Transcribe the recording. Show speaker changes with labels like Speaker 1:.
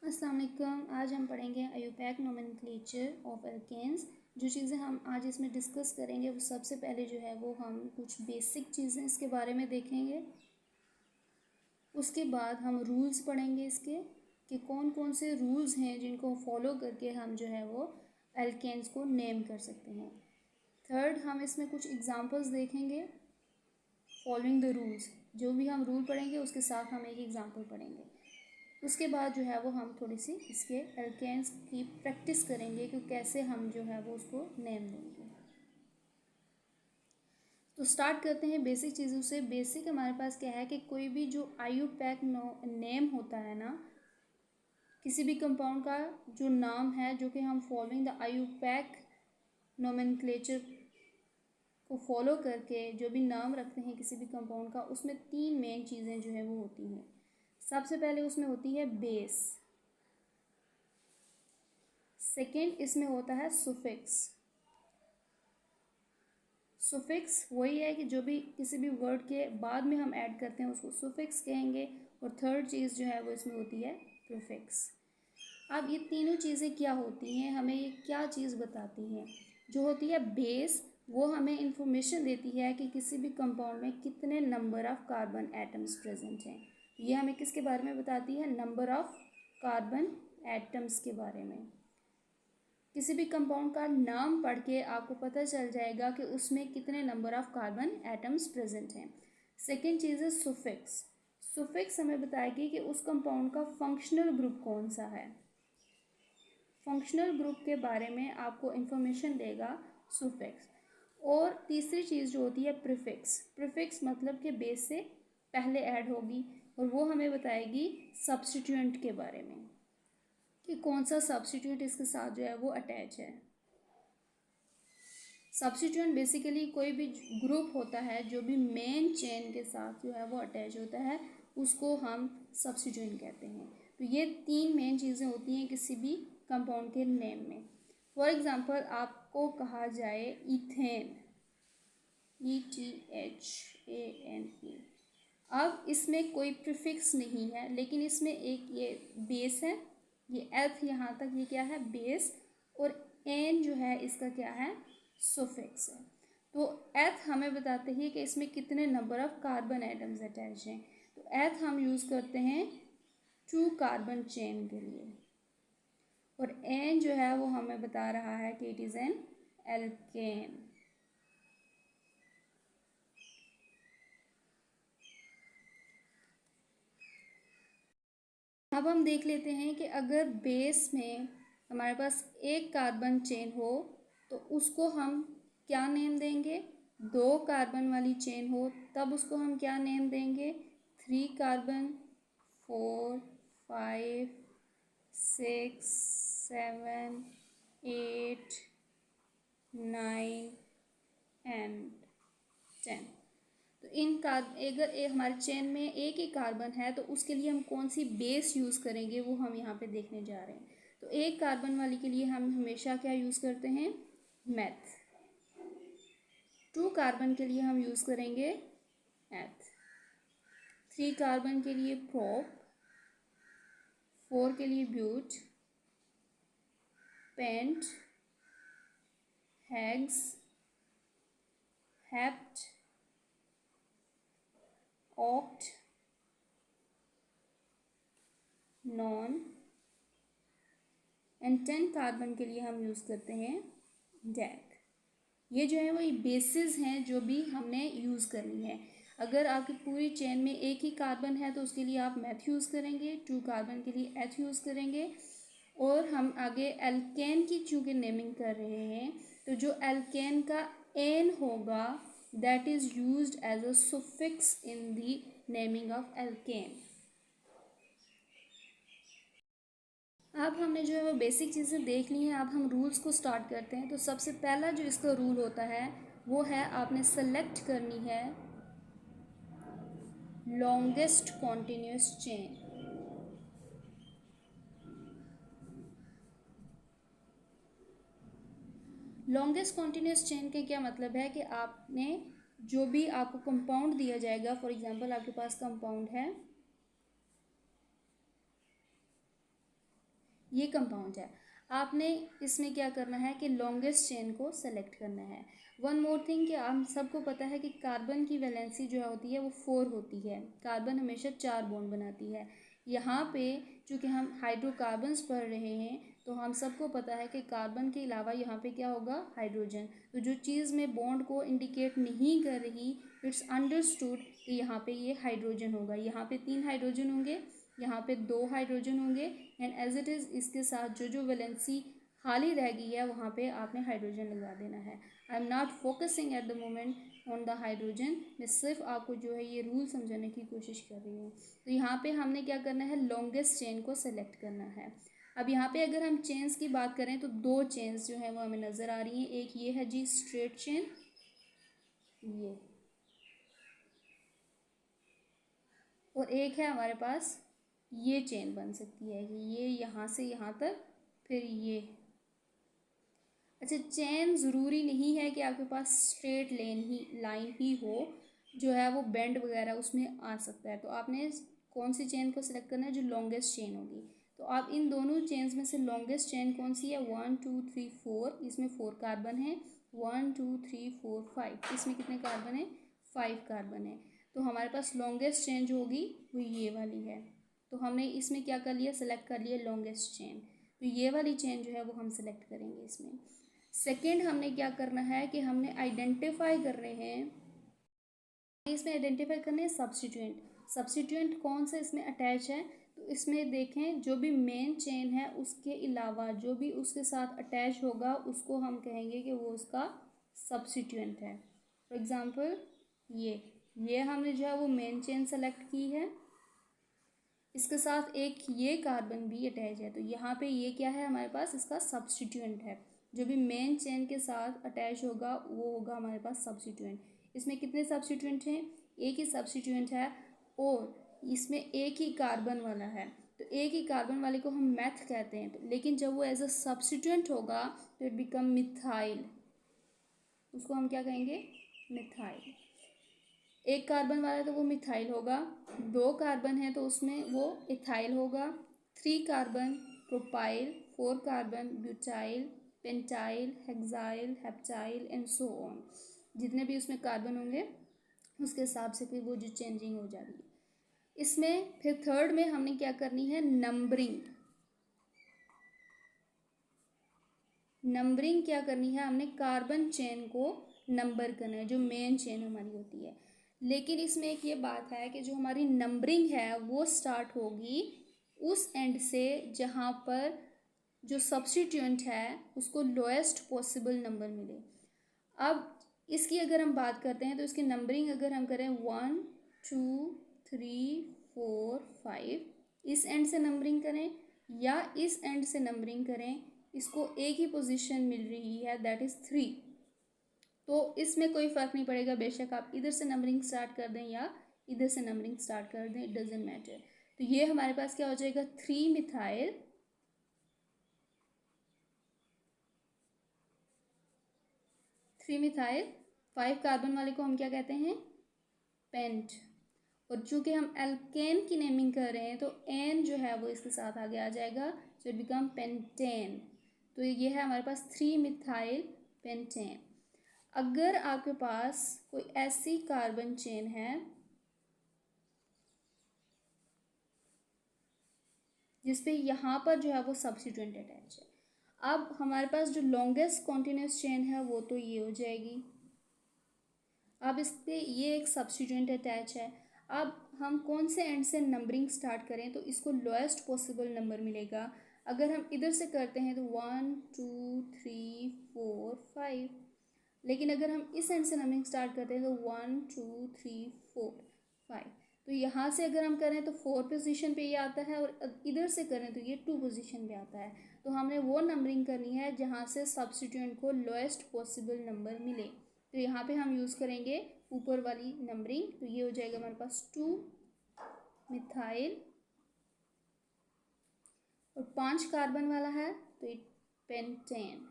Speaker 1: अस्सलाम वालेकुम। आज हम पढ़ेंगे आईयूपैक नोमेनक्लेचर ऑफ एल्केन्स। जो चीज़ें हम आज इसमें डिस्कस करेंगे वो सबसे पहले जो है वो हम कुछ बेसिक चीज़ें इसके बारे में देखेंगे। उसके बाद हम रूल्स पढ़ेंगे इसके कि कौन कौन से रूल्स हैं जिनको फॉलो करके हम जो है वो एल्केन्स को नेम कर सकते हैं। थर्ड, हम इसमें कुछ एग्जांपल्स देखेंगे फॉलोइंग द रूल्स। जो भी हम रूल पढ़ेंगे उसके साथ हम एक एग्जांपल पढ़ेंगे। उसके बाद जो है वो हम थोड़ी सी इसके एल्केन्स की प्रैक्टिस करेंगे कि कैसे हम जो है वो उसको नेम देंगे। तो स्टार्ट करते हैं बेसिक चीज़ों से। बेसिक हमारे पास क्या है कि कोई भी जो आईयूपैक नेम होता है ना, किसी भी कंपाउंड का जो नाम है जो कि हम फॉलोइंग द आईयूपैक नोमेनक्लेचर को फॉलो करके जो भी नाम रखते हैं किसी भी कंपाउंड का, उसमें तीन मेन चीज़ें जो है वो होती हैं। सबसे पहले उसमें होती है बेस। सेकेंड, इसमें होता है सुफिक्स। सुफिक्स वही है कि जो भी किसी भी वर्ड के बाद में हम ऐड करते हैं उसको सुफिक्स कहेंगे। और थर्ड चीज़ जो है वो इसमें होती है प्रीफिक्स। अब ये तीनों चीज़ें क्या होती हैं, हमें ये क्या चीज़ बताती हैं? जो होती है बेस, वो हमें इंफॉर्मेशन देती है कि किसी भी कंपाउंड में कितने number of carbon atoms present हैं। ये हमें किसके बारे में बताती है? नंबर ऑफ कार्बन एटम्स के बारे में। किसी भी कंपाउंड का नाम पढ़ के आपको पता चल जाएगा कि उसमें कितने number of carbon atoms present हैं। सेकेंड चीज़ है सुफिक्स। सुफिक्स हमें बताएगी कि उस कंपाउंड का फंक्शनल ग्रुप कौन सा है। फंक्शनल ग्रुप के बारे में आपको इंफॉर्मेशन देगा सुफिक्स। और तीसरी चीज़ जो होती है प्रीफिक्स। प्रीफिक्स मतलब कि बेस से पहले ऐड होगी और वो हमें बताएगी सब्स्टिट्यूएंट के बारे में कि कौन सा सब्स्टिट्यूएंट इसके साथ जो है वो अटैच है। सब्स्टिट्यूएंट बेसिकली कोई भी ग्रुप होता है जो भी मेन चेन के साथ जो है वो अटैच होता है, उसको हम सब्स्टिट्यूएंट कहते हैं। तो ये तीन मेन चीज़ें होती हैं किसी भी कंपाउंड के नेम में। फॉर एग्जांपल आपको कहा जाए इथेन, ETHANE। अब इसमें कोई प्रीफिक्स नहीं है, लेकिन इसमें एक ये बेस है, ये एथ यहाँ तक ये क्या है? बेस। और एन जो है इसका क्या है? सुफिक्स है। तो एथ हमें बताते हैं कि इसमें कितने number of carbon atoms attach हैं। तो एथ हम यूज़ करते हैं 2 कार्बन चेन के लिए। और एन जो है वो हमें बता रहा है कि इट इज़ एन एल्केन। अब हम देख लेते हैं कि अगर बेस में हमारे पास एक कार्बन चेन हो तो उसको हम क्या नेम देंगे? 2 कार्बन वाली चेन हो तब उसको हम क्या नेम देंगे? 3 कार्बन, 4, 5, 6, 7, 8, 9 एंड 10। तो अगर हमारे चेन में एक ही कार्बन है तो उसके लिए हम कौन सी बेस यूज़ करेंगे वो हम यहाँ पे देखने जा रहे हैं। तो एक कार्बन वाली के लिए हम हमेशा क्या यूज़ करते हैं? मेथ। 2 कार्बन के लिए हम यूज़ करेंगे एथ। 3 कार्बन के लिए प्रोप। 4 के लिए but, pent, hex, hept, oct, non and 10 carbon के लिए हम यूज़ करते हैं डेक। ये जो है वो ये बेसिस हैं जो भी हमने यूज़ करनी है। अगर आपकी पूरी चेन में एक ही कार्बन है तो उसके लिए आप मेथ यूज़ करेंगे, 2 कार्बन के लिए एथ यूज़ करेंगे। और हम आगे एल्केन की चूँकि नेमिंग कर रहे हैं तो जो एल्केन का एन होगा that is used as a suffix in the naming of alkane. अब हमने जो है वो बेसिक चीज़ें देख ली हैं। अब हम रूल्स को स्टार्ट करते हैं। तो सबसे पहला जो इसका रूल होता है वो है आपने सेलेक्ट करनी है longest continuous chain. Longest continuous chain का क्या मतलब है कि आपने जो भी आपको कंपाउंड दिया जाएगा, फॉर एग्जांपल आपके पास कंपाउंड है ये कंपाउंड है। आपने इसमें क्या करना है कि लॉन्गेस्ट चेन को सेलेक्ट करना है। वन मोर थिंग कि आप सबको पता है कि कार्बन की वैलेंसी जो होती है वो 4 होती है। कार्बन हमेशा 4 बॉन्ड बनाती है। यहाँ पे चूँकि हम हाइड्रोकार्बन्स पढ़ रहे हैं तो हम सबको पता है कि कार्बन के अलावा यहाँ पे क्या होगा, हाइड्रोजन। तो जो चीज़ में बॉन्ड को इंडिकेट नहीं कर रही, इट्स अंडरस्टूड कि यहाँ पे ये हाइड्रोजन होगा। यहाँ पे 3 हाइड्रोजन होंगे, यहाँ पे 2 हाइड्रोजन होंगे, एंड एज इट इज़ इसके साथ जो जो वैलेंसी खाली रह गई है वहाँ पे आपने हाइड्रोजन लगा देना है। I am not focusing at the moment on the hydrogen, मैं सिर्फ आपको जो है ये रूल समझाने की कोशिश कर रही हूँ। तो यहाँ पे हमने क्या करना है, लॉन्गेस्ट चेन को सेलेक्ट करना है। अब यहाँ पे अगर हम चेन्स की बात करें तो 2 चेन्स जो है वो हमें नज़र आ रही हैं। एक ये है जी स्ट्रेट चेन, ये, और एक है हमारे पास ये चेन बन सकती है कि ये यहाँ से यहाँ तक, फिर ये। अच्छा, चेन ज़रूरी नहीं है कि आपके पास स्ट्रेट लाइन ही हो, जो है वो बेंड वगैरह उसमें आ सकता है। तो आपने कौन सी चेन को सिलेक्ट करना है, जो लॉन्गेस्ट चेन होगी। तो आप इन दोनों चेन्स में से लॉन्गेस्ट चेन कौन सी है, 1 2 3 4, इसमें 4 कार्बन है। 1 2 3 4 5, इसमें कितने कार्बन है, 5 कार्बन है। तो हमारे पास लॉन्गेस्ट चेन जो होगी वो ये वाली है। तो हमने इसमें क्या कर लिया, सेलेक्ट कर लिया लॉन्गेस्ट चेन। तो ये वाली चेन जो है वो हम सेलेक्ट करेंगे इसमें। सेकेंड हमने क्या करना है कि हमने आइडेंटिफाई कर रहे हैं, इसमें आइडेंटिफाई करने हैं सब्स्टिट्यूएंट। सब्स्टिट्यूएंट कौन सा इसमें अटैच है, तो इसमें देखें जो भी मेन चेन है उसके अलावा जो भी उसके साथ अटैच होगा उसको हम कहेंगे कि वो उसका सब्स्टिट्यूएंट है। फॉर एग्जांपल ये हमने जो है वो मेन चेन सेलेक्ट की है, इसके साथ एक ये कार्बन भी अटैच है। तो यहाँ पे ये क्या है, हमारे पास इसका सब्स्टिट्यूएंट है। जो भी मेन चेन के साथ अटैच होगा वो होगा हमारे पास सब्स्टिट्यूएंट। इसमें कितने सब्स्टिट्यूएंट हैं, एक ही सब्स्टिट्यूएंट है, और इसमें एक ही कार्बन वाला है। तो एक ही कार्बन वाले को हम मैथ कहते हैं। तो लेकिन जब वो एज अ सब्स्टिट्यूएंट होगा तो इट बिकम मिथाइल, उसको हम क्या कहेंगे, मिथाइल। एक कार्बन वाला तो वो मिथाइल होगा, 2 कार्बन है तो उसमें वो इथाइल होगा, 3 carbon propyl, 4 carbon butyl, pentyl, hexyl, heptyl and so on. जितने भी उसमें कार्बन होंगे उसके हिसाब से फिर वो जो चेंजिंग हो जाएगी। इसमें फिर थर्ड में हमने क्या करनी है, नंबरिंग। नंबरिंग क्या करनी है, हमने कार्बन चेन को नंबर करना है, जो मेन चेन हमारी होती है। लेकिन इसमें एक ये बात है कि जो हमारी नंबरिंग है वो स्टार्ट होगी उस एंड से जहाँ पर जो सब्स्टिट्यूएंट है उसको लोएस्ट पॉसिबल नंबर मिले। अब इसकी अगर हम बात करते हैं तो इसकी नंबरिंग अगर हम करें 1 2 3 4 5, इस एंड से नंबरिंग करें या इस एंड से नंबरिंग करें, इसको एक ही पोजीशन मिल रही है, दैट इज़ 3। तो इसमें कोई फ़र्क नहीं पड़ेगा, बेशक आप इधर से नंबरिंग स्टार्ट कर दें या इधर से नंबरिंग स्टार्ट कर दें, इट डजेंट मैटर। तो ये हमारे पास क्या हो जाएगा, 3 मिथाइल 5 कार्बन वाले को हम क्या कहते हैं, पेंट। और चूंकि हम एल्केन की नेमिंग कर रहे हैं तो एन जो है वो इसके साथ आगे आ जाएगा, सो इट बिकम पेंटेन। तो ये है हमारे पास 3 मिथाइल पेंटेन। अगर आपके पास कोई ऐसी कार्बन चेन है जिसपे यहाँ पर जो है वो सब्स्टिट्यूएंट अटैच है, अब हमारे पास जो लॉन्गेस्ट कॉन्टिन्यूस चेन है वो तो ये हो जाएगी। अब इस पर ये एक सब्स्टिट्यूएंट अटैच है। अब हम कौन से एंड से नंबरिंग स्टार्ट करें तो इसको लोएस्ट पॉसिबल नंबर मिलेगा। अगर हम इधर से करते हैं तो 1 2 3 4 5, लेकिन अगर हम इस एंड से नंबरिंग स्टार्ट करते हैं तो 1 2 3 4 5। तो यहाँ से अगर हम करें तो 4 पोजीशन पे ये आता है, और इधर से करें तो ये 2 पोजीशन पे आता है। तो हमने वो नंबरिंग करनी है जहाँ से सब्स्टिट्यूएंट को लोएस्ट पॉसिबल नंबर मिले। तो यहाँ पे हम यूज़ करेंगे ऊपर वाली नंबरिंग। तो ये हो जाएगा हमारे पास 2 मिथाइल, और 5 कार्बन वाला है तो पेंटेन।